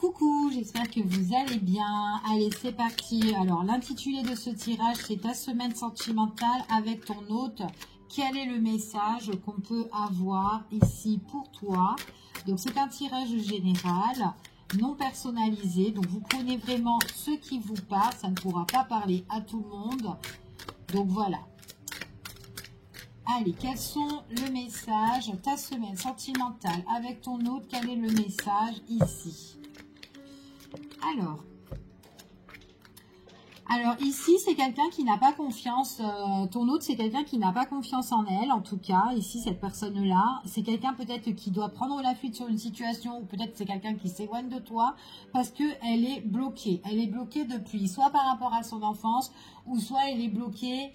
Coucou, j'espère que vous allez bien. Allez, c'est parti. Alors, l'intitulé de ce tirage, c'est ta semaine sentimentale avec ton hôte. Quel est le message qu'on peut avoir ici pour toi? Donc, c'est un tirage général, non personnalisé. Donc, vous prenez vraiment ce qui vous parle. Ça ne pourra pas parler à tout le monde. Donc, voilà. Allez, quels sont le message, ta semaine sentimentale avec ton hôte? Quel est le message ici? Alors ici, c'est quelqu'un qui n'a pas confiance, ton hôte, c'est quelqu'un qui n'a pas confiance en elle, en tout cas, ici, cette personne-là, c'est quelqu'un peut-être qui doit prendre la fuite sur une situation, ou peut-être c'est quelqu'un qui s'éloigne de toi, parce qu'elle est bloquée depuis, soit par rapport à son enfance, ou soit elle est bloquée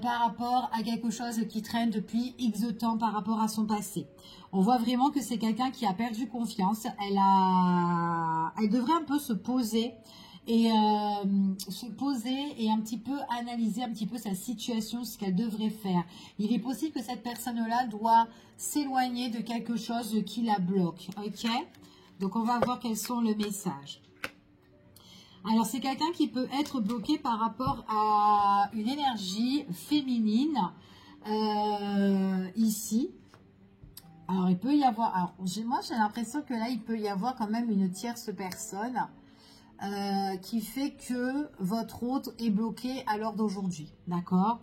par rapport à quelque chose qui traîne depuis X temps par rapport à son passé. On voit vraiment que c'est quelqu'un qui a perdu confiance, elle devrait un peu se poser, et un petit peu analyser un petit peu sa situation, ce qu'elle devrait faire. Il est possible que cette personne-là doit s'éloigner de quelque chose qui la bloque, ok? Donc, on va voir quels sont les messages. Alors, c'est quelqu'un qui peut être bloqué par rapport à une énergie féminine, ici. Alors, il peut y avoir... Alors, moi, j'ai l'impression que là, il peut y avoir quand même une tierce personne qui fait que votre hôte est bloqué à l'heure d'aujourd'hui, d'accord?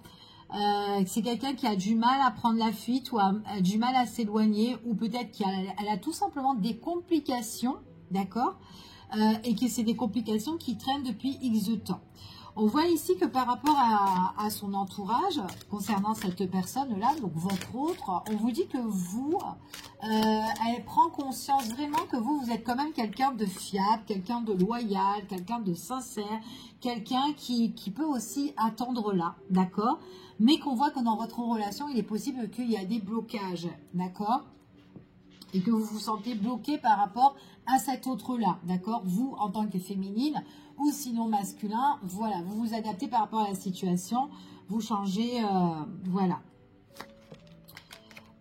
C'est quelqu'un qui a du mal à prendre la fuite ou a du mal à s'éloigner, ou peut-être qu'elle a tout simplement des complications, d'accord? Et que c'est des complications qui traînent depuis X temps. On voit ici que par rapport à son entourage, concernant cette personne-là, donc votre autre, on vous dit que vous, elle prend conscience vraiment que vous êtes quand même quelqu'un de fiable, quelqu'un de loyal, quelqu'un de sincère, quelqu'un qui peut aussi attendre là, d'accord? Mais qu'on voit que dans votre relation, il est possible qu'il y a des blocages, d'accord? Et que vous vous sentez bloqué par rapport à cet autre-là, d'accord? Vous, en tant que féminine, ou sinon masculin, voilà, vous vous adaptez par rapport à la situation, vous changez, voilà.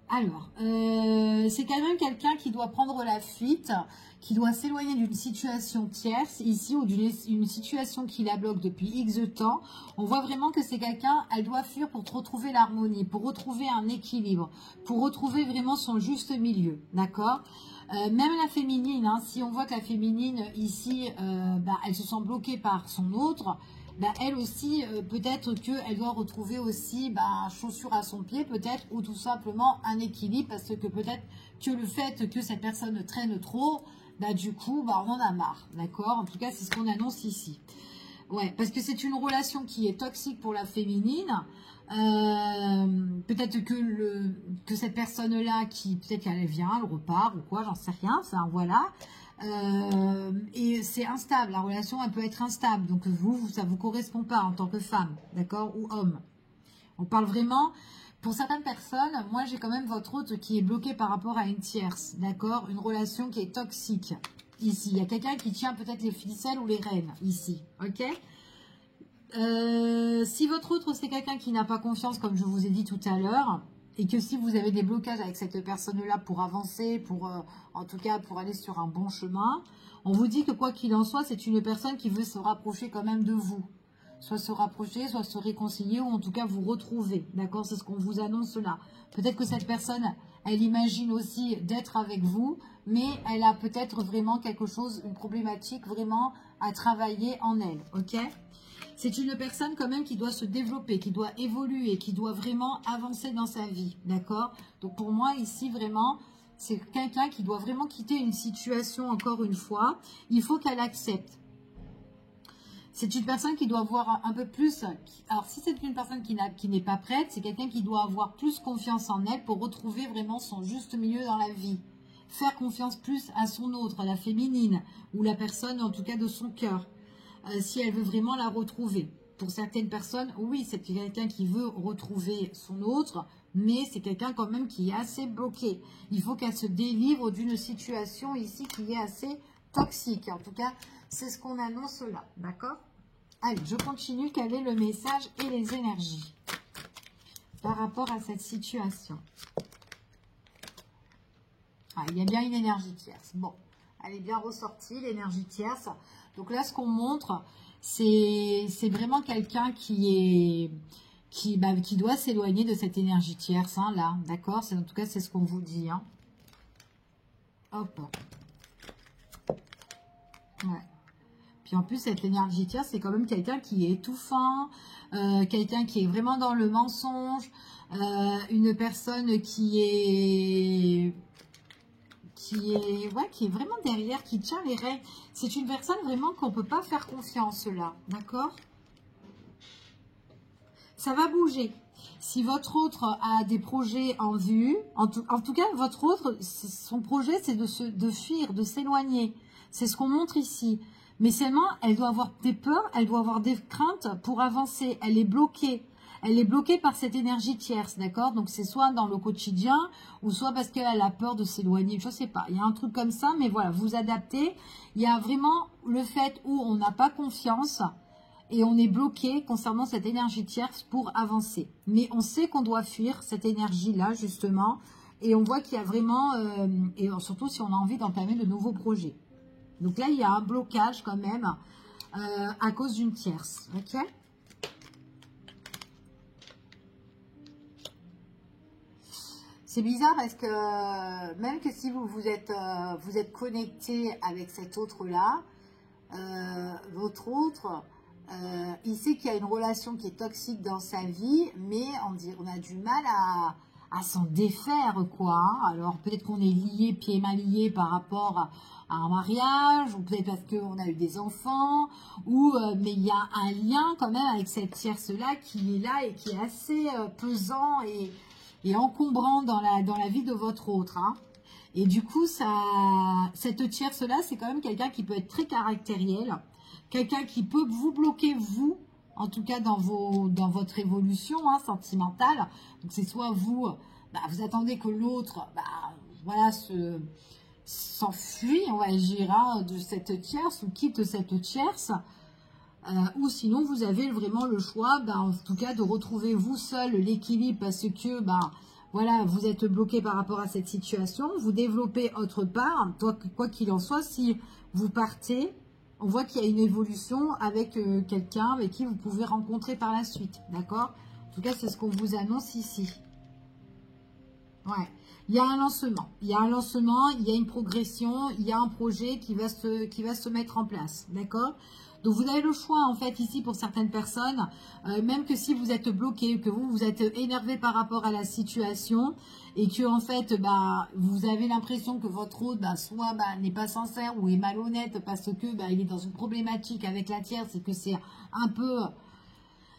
Alors, c'est quand même quelqu'un qui doit prendre la fuite, qui doit s'éloigner d'une situation tierce, ici, ou d'une situation qui la bloque depuis X temps. On voit vraiment que c'est quelqu'un, elle doit fuir pour retrouver l'harmonie, pour retrouver un équilibre, pour retrouver vraiment son juste milieu, d'accord? Même la féminine, hein, si on voit que la féminine, ici, elle se sent bloquée par son autre, elle aussi, peut-être qu'elle doit retrouver aussi chaussure à son pied, peut-être, ou tout simplement un équilibre, parce que peut-être que le fait que cette personne traîne trop, du coup, on en a marre, d'accord? En tout cas, c'est ce qu'on annonce ici. Ouais, parce que c'est une relation qui est toxique pour la féminine. Peut-être que cette personne-là, peut-être qu'elle vient, elle repart ou quoi, j'en sais rien, enfin voilà. Et c'est instable, la relation elle peut être instable, donc ça vous correspond pas en tant que femme, d'accord, ou homme. On parle vraiment, pour certaines personnes, moi j'ai quand même votre hôte qui est bloqué par rapport à une tierce, d'accord, une relation qui est toxique, ici, il y a quelqu'un qui tient peut-être les ficelles ou les rênes, ici, ok. Si votre autre c'est quelqu'un qui n'a pas confiance, comme je vous ai dit tout à l'heure, et que si vous avez des blocages avec cette personne-là pour avancer, en tout cas pour aller sur un bon chemin, on vous dit que quoi qu'il en soit, c'est une personne qui veut se rapprocher quand même de vous. Soit se rapprocher, soit se réconcilier, ou en tout cas vous retrouver. D'accord? C'est ce qu'on vous annonce là. Peut-être que cette personne, elle imagine aussi d'être avec vous, mais elle a peut-être vraiment quelque chose, une problématique vraiment à travailler en elle. Ok? C'est une personne quand même qui doit se développer, qui doit évoluer, qui doit vraiment avancer dans sa vie, d'accord? Donc pour moi ici vraiment, c'est quelqu'un qui doit vraiment quitter une situation encore une fois. Il faut qu'elle accepte. C'est une personne qui doit avoir un peu plus... Alors si c'est une personne qui n'est pas prête, c'est quelqu'un qui doit avoir plus confiance en elle pour retrouver vraiment son juste milieu dans la vie. Faire confiance plus à son autre, à la féminine, ou la personne en tout cas de son cœur. Si elle veut vraiment la retrouver. Pour certaines personnes, oui, c'est quelqu'un qui veut retrouver son autre, mais c'est quelqu'un quand même qui est assez bloqué. Il faut qu'elle se délivre d'une situation ici qui est assez toxique. En tout cas, c'est ce qu'on annonce là, d'accord? Allez, je continue. Quel est le message et les énergies par rapport à cette situation? Ah, il y a bien une énergie tierce. Bon. Elle est bien ressortie, l'énergie tierce. Donc là, ce qu'on montre, c'est vraiment quelqu'un qui doit s'éloigner de cette énergie tierce, hein, là, d'accord? En tout cas, c'est ce qu'on vous dit, hein. Hop. Ouais. Puis en plus, cette énergie tierce, c'est quand même quelqu'un qui est étouffant, quelqu'un qui est vraiment dans le mensonge, une personne qui est vraiment derrière, qui tient les règles. C'est une personne vraiment qu'on ne peut pas faire confiance là, d'accord? Ça va bouger. Si votre autre a des projets en vue, en tout cas, votre autre, son projet, c'est de fuir, de s'éloigner. C'est ce qu'on montre ici. Mais seulement, elle doit avoir des peurs, elle doit avoir des craintes pour avancer. Elle est bloquée. Elle est bloquée par cette énergie tierce, d'accord? Donc, c'est soit dans le quotidien, ou soit parce qu'elle a peur de s'éloigner. Je ne sais pas. Il y a un truc comme ça, mais voilà, vous adaptez. Il y a vraiment le fait où on n'a pas confiance et on est bloqué concernant cette énergie tierce pour avancer. Mais on sait qu'on doit fuir cette énergie-là, justement. Et on voit qu'il y a vraiment, et surtout si on a envie d'entamer de nouveaux projets. Donc là, il y a un blocage quand même à cause d'une tierce. Ok? C'est bizarre parce que même que si vous êtes connecté avec cet autre-là, votre autre, il sait qu'il y a une relation qui est toxique dans sa vie, mais on a du mal à s'en défaire, quoi. Hein. Alors peut-être qu'on est lié, pieds et mains liés par rapport à un mariage, ou peut-être parce qu'on a eu des enfants, mais il y a un lien quand même avec cette tierce-là qui est là et qui est assez pesant et encombrant dans la vie de votre autre. Hein. Et du coup, cette tierce-là, c'est quand même quelqu'un qui peut être très caractériel, quelqu'un qui peut vous bloquer, vous, en tout cas dans votre évolution sentimentale. Donc c'est soit vous, vous attendez que l'autre, voilà, s'enfuit, on va dire, de cette tierce ou quitte cette tierce. Ou sinon vous avez vraiment le choix, en tout cas de retrouver vous seul l'équilibre parce que voilà, vous êtes bloqué par rapport à cette situation, vous développez autre part, quoi qu'il en soit, si vous partez, on voit qu'il y a une évolution avec quelqu'un avec qui vous pouvez rencontrer par la suite, d'accord? En tout cas, c'est ce qu'on vous annonce ici. Ouais, il y a un lancement, il y a une progression, il y a un projet qui va se mettre en place, d'accord? Donc, vous avez le choix, en fait, ici, pour certaines personnes, même que si vous êtes bloqué, que vous êtes énervé par rapport à la situation, et que, en fait, vous avez l'impression que votre autre, soit n'est pas sincère ou est malhonnête parce que il est dans une problématique avec la tierce et que c'est un peu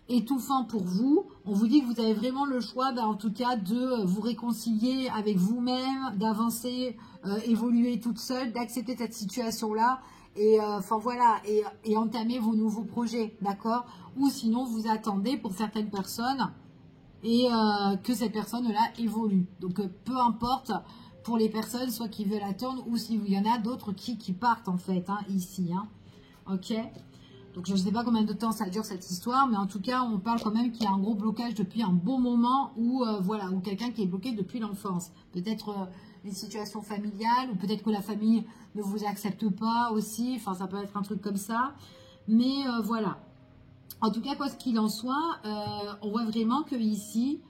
étouffant pour vous, on vous dit que vous avez vraiment le choix, en tout cas, de vous réconcilier avec vous-même, d'avancer, évoluer toute seule, d'accepter cette situation-là, et voilà, et entamer vos nouveaux projets, d'accord? Ou sinon, vous attendez pour certaines personnes, et que ces personnes-là évoluent. Donc, peu importe pour les personnes, soit qui veulent attendre, ou s'il y en a d'autres qui partent, en fait, ici, ok? Donc, je ne sais pas combien de temps ça dure cette histoire, mais en tout cas, on parle quand même qu'il y a un gros blocage depuis un bon moment ou quelqu'un qui est bloqué depuis l'enfance. Peut-être une situation familiale ou peut-être que la famille ne vous accepte pas aussi. Enfin, ça peut être un truc comme ça. Mais voilà. En tout cas, quoi qu'il en soit, on voit vraiment que ici,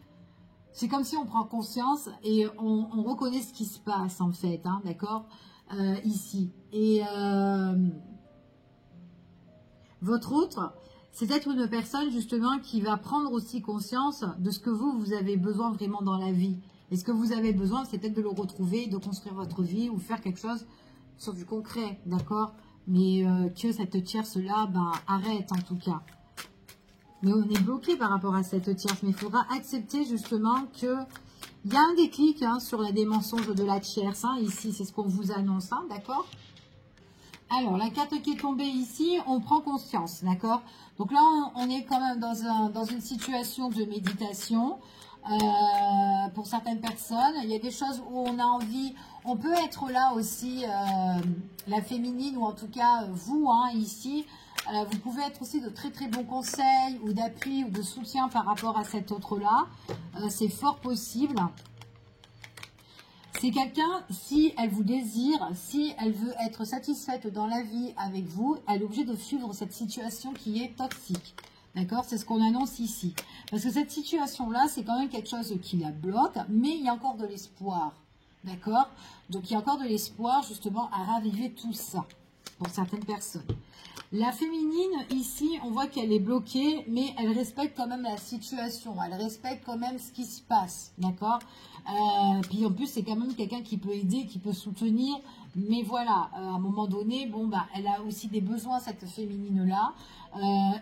c'est comme si on prend conscience et on reconnaît ce qui se passe en fait, d'accord, ici. Et votre autre, c'est être une personne justement qui va prendre aussi conscience de ce que vous avez besoin vraiment dans la vie. Et ce que vous avez besoin, c'est peut-être de le retrouver, de construire votre vie ou faire quelque chose sur du concret, d'accord? Mais que cette tierce-là, arrête en tout cas. Mais on est bloqué par rapport à cette tierce. Mais il faudra accepter justement que il y a un déclic sur des mensonges de la tierce. Ici, c'est ce qu'on vous annonce, d'accord? Alors, la carte qui est tombée ici, on prend conscience, d'accord? Donc là, on est quand même dans une situation de méditation. Pour certaines personnes, il y a des choses où on a envie, on peut être là aussi, la féminine, ou en tout cas, vous, ici, vous pouvez être aussi de très très bons conseils, ou d'appui, ou de soutien par rapport à cet autre-là. C'est fort possible. C'est quelqu'un, si elle vous désire, si elle veut être satisfaite dans la vie avec vous, elle est obligée de suivre cette situation qui est toxique. D'accord? C'est ce qu'on annonce ici. Parce que cette situation-là, c'est quand même quelque chose qui la bloque, mais il y a encore de l'espoir. D'accord? Donc, il y a encore de l'espoir, justement, à raviver tout ça, pour certaines personnes. La féminine, ici, on voit qu'elle est bloquée, mais elle respecte quand même la situation. Elle respecte quand même ce qui se passe, d'accord? Puis en plus, c'est quand même quelqu'un qui peut aider, qui peut soutenir. Mais voilà, à un moment donné, bon, bah, elle a aussi des besoins, cette féminine-là.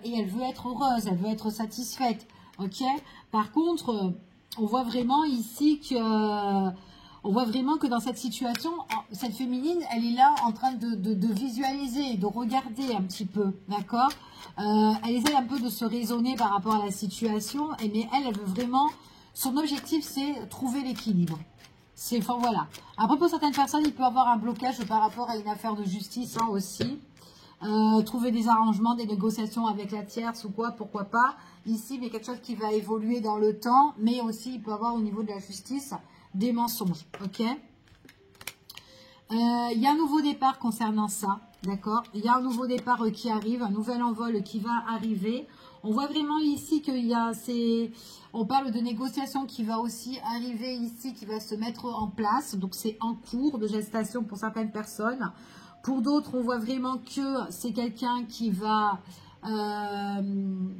Et elle veut être heureuse, elle veut être satisfaite, ok? Par contre, on voit vraiment ici que... On voit vraiment que dans cette situation, cette féminine, elle est là en train de visualiser, de regarder un petit peu, d'accord? Elle essaie un peu de se raisonner par rapport à la situation, mais elle veut vraiment... Son objectif, c'est trouver l'équilibre. Enfin, voilà. Après, pour certaines personnes, il peut y avoir un blocage par rapport à une affaire de justice hein, aussi. Trouver des arrangements, des négociations avec la tierce ou quoi, pourquoi pas. Ici, il y a quelque chose qui va évoluer dans le temps, mais aussi, il peut y avoir au niveau de la justice... des mensonges, ok? Il y a un nouveau départ concernant ça, d'accord? Il y a un nouveau départ qui arrive, un nouvel envol qui va arriver. On voit vraiment ici qu'il y a on parle de négociation qui va aussi arriver ici, qui va se mettre en place. Donc, c'est en cours de gestation pour certaines personnes. Pour d'autres, on voit vraiment que c'est quelqu'un qui va...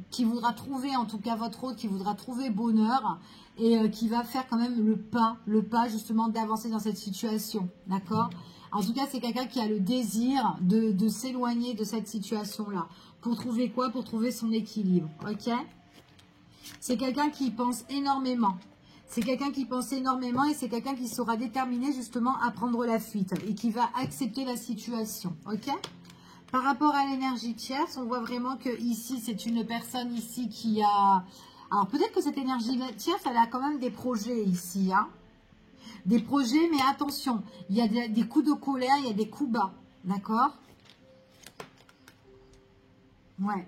qui voudra trouver, en tout cas votre autre, qui voudra trouver bonheur et qui va faire quand même le pas justement d'avancer dans cette situation, d'accord? En tout cas, c'est quelqu'un qui a le désir de s'éloigner de cette situation-là. Pour trouver quoi? Pour trouver son équilibre, ok? C'est quelqu'un qui pense énormément. C'est quelqu'un qui pense énormément et c'est quelqu'un qui sera déterminé justement à prendre la fuite et qui va accepter la situation, ok? Par rapport à l'énergie tierce, on voit vraiment que ici, c'est une personne ici qui a... Alors, peut-être que cette énergie tierce, elle a quand même des projets ici. Hein, des projets, mais attention, il y a des coups de colère, il y a des coups bas. D'accord? Ouais.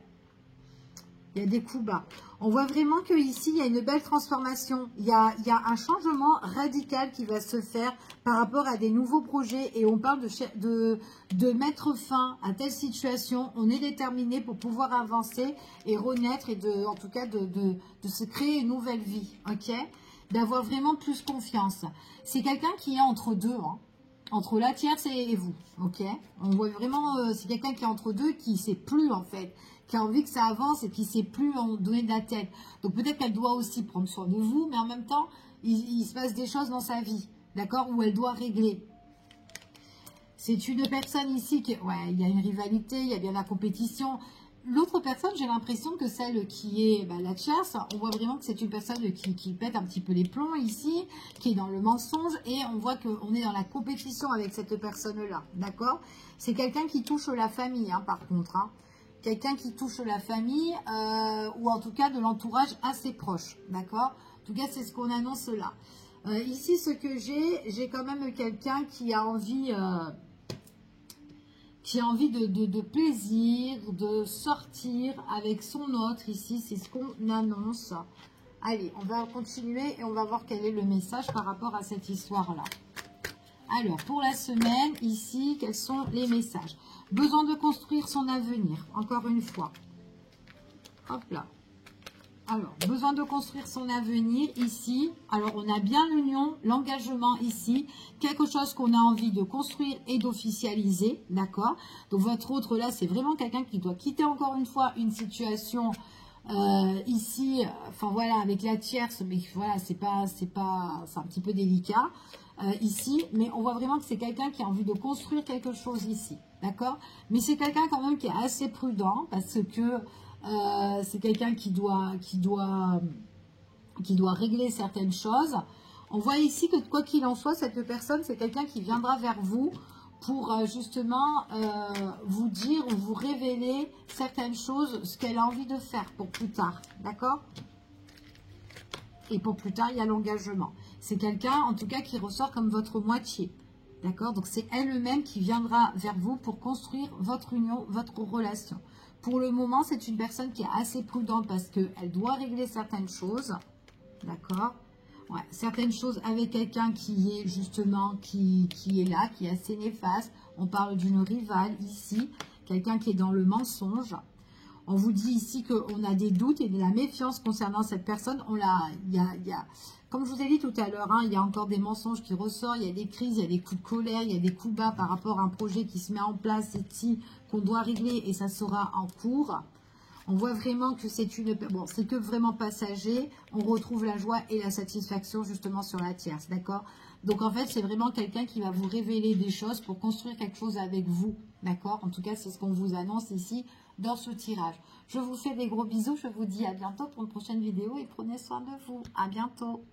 Il y a des coups bas. On voit vraiment qu'ici, il y a une belle transformation. Il y a un changement radical qui va se faire par rapport à des nouveaux projets. Et on parle de mettre fin à telle situation. On est déterminé pour pouvoir avancer et renaître et en tout cas de se créer une nouvelle vie. Ok? D'avoir vraiment plus confiance. C'est quelqu'un qui est entre deux. Hein. Entre la tierce et vous. Ok? On voit vraiment, c'est quelqu'un qui est entre deux, qui ne sait plus en fait. Qui a envie que ça avance et qui ne sait plus en donner de la tête. Donc peut-être qu'elle doit aussi prendre soin de vous, mais en même temps, il se passe des choses dans sa vie, d'accord, où elle doit régler. C'est une personne ici qui... Ouais, il y a une rivalité, il y a bien la compétition. L'autre personne, j'ai l'impression que celle qui est la tierce, on voit vraiment que c'est une personne qui pète un petit peu les plombs ici, qui est dans le mensonge, et on voit qu'on est dans la compétition avec cette personne-là, d'accord? C'est quelqu'un qui touche la famille, hein, par contre, hein. Quelqu'un qui touche la famille ou en tout cas de l'entourage assez proche, d'accord? En tout cas, c'est ce qu'on annonce là. Ici, ce que j'ai quand même quelqu'un qui a envie, de plaisir, de sortir avec son autre. Ici, c'est ce qu'on annonce. Allez, on va continuer et on va voir quel est le message par rapport à cette histoire-là. Alors, pour la semaine, ici, quels sont les messages? Besoin de construire son avenir, encore une fois. Hop là. Alors, besoin de construire son avenir, ici. Alors, on a bien l'union, l'engagement ici. Quelque chose qu'on a envie de construire et d'officialiser, d'accord? Donc, votre autre, là, c'est vraiment quelqu'un qui doit quitter, encore une fois, une situation... ici, enfin voilà, avec la tierce, mais voilà, c'est un petit peu délicat ici, mais on voit vraiment que c'est quelqu'un qui a envie de construire quelque chose ici, d'accord? Mais c'est quelqu'un quand même qui est assez prudent parce que c'est quelqu'un qui doit régler certaines choses. On voit ici que quoi qu'il en soit, cette personne, c'est quelqu'un qui viendra vers vous pour justement vous dire ou vous révéler certaines choses, ce qu'elle a envie de faire pour plus tard, d'accord? Et pour plus tard, il y a l'engagement. C'est quelqu'un, en tout cas, qui ressort comme votre moitié, d'accord? Donc, c'est elle-même qui viendra vers vous pour construire votre union, votre relation. Pour le moment, c'est une personne qui est assez prudente parce qu'elle doit régler certaines choses, d'accord? Ouais, certaines choses avec quelqu'un qui est justement, qui est là, qui est assez néfaste. On parle d'une rivale ici, quelqu'un qui est dans le mensonge. On vous dit ici qu'on a des doutes et de la méfiance concernant cette personne. Comme je vous ai dit tout à l'heure, hein, il y a encore des mensonges qui ressortent, il y a des crises, il y a des coups de colère, il y a des coups bas par rapport à un projet qui se met en place ici, qu'on doit régler et ça sera en cours. On voit vraiment que c'est c'est que vraiment passager. On retrouve la joie et la satisfaction justement sur la tierce, d'accord? Donc en fait, c'est vraiment quelqu'un qui va vous révéler des choses pour construire quelque chose avec vous, d'accord? En tout cas, c'est ce qu'on vous annonce ici dans ce tirage. Je vous fais des gros bisous. Je vous dis à bientôt pour une prochaine vidéo et prenez soin de vous. À bientôt.